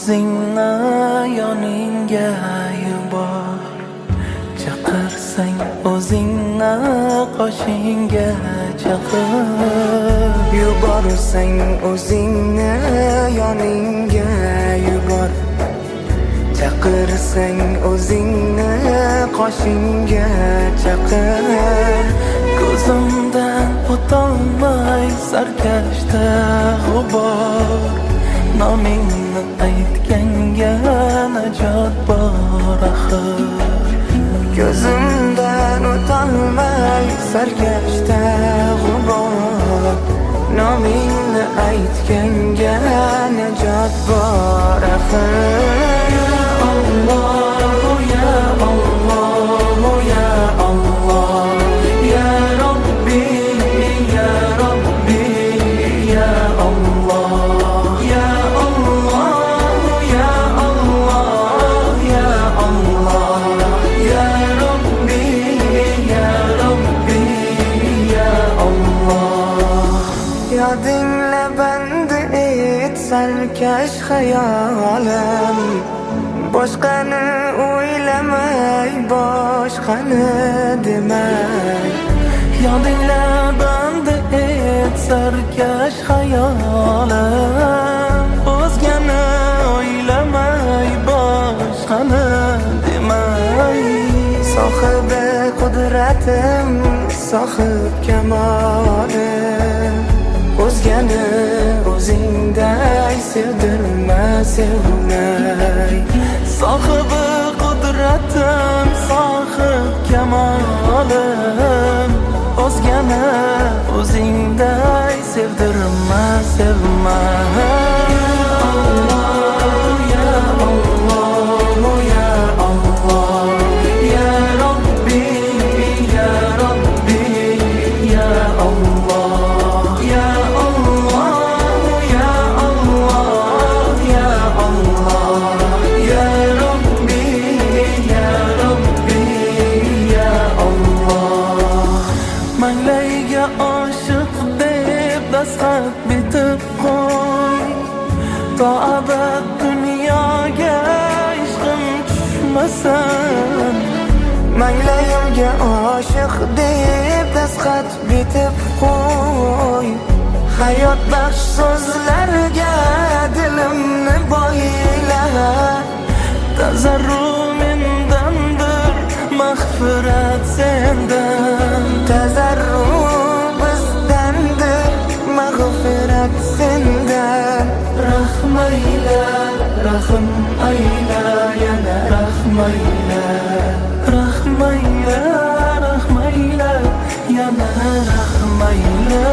o'zingni yoningga yubor, chaqirsang o'zingni qoshingga chaqir. Yuborsang o'zingni yoningga yubor, chaqirsang o'zingni qoshingga chaqir. Ko'zimdan o'tolmay sarkashda g'ubor, nomingni aytganga najot bor axir. Ko'zimdan o'tolmay sarkashda g'ubor, nomingni aytganga najot bor axir. Alloh, ya Alloh, ya Alloh, ya Robbi, ya Robbi, ya Allah, ya Allah, ya Allah, ya Allah, ya Robbi, ya Robbi, ya Allah. Yodingla bandi et sarkash xayolim, boshqani o'ylamay, boshqani demay. Yodingla bandi et sarkash xayolim, o'zgani o'ylamay, boshqani demay. Sohibi qudratim, sohib kamolim, o'zgani o'zingday sevdirma, sevmay. Sohibi qudratim, sohib kamolim, o'zgani o'zingday sevdirma, sevmay. Alloh, ya Alloh, ya Allah, ya Robbi, ya Robbi, ya Allah, ya Allah, ya Allah, ya Allah, ya Robbi, ya Robbi, ya Allah. Manglayga oshiq deb dastxat bitib qo'y, to abad dunyoga ishqim tushmasin. Manglayimga oshiq deb dastxat bitib qo'y, hayot baxsh so'zlarga dilimni boyla. Tazarru mendandir, mag'firat sendan. Tazarru bizdandir, mag'firat sendan. Rahm ayla, rahm ayla, yana rahm ayla. Rahm ayla, rahm ayla, yana rahm ayla.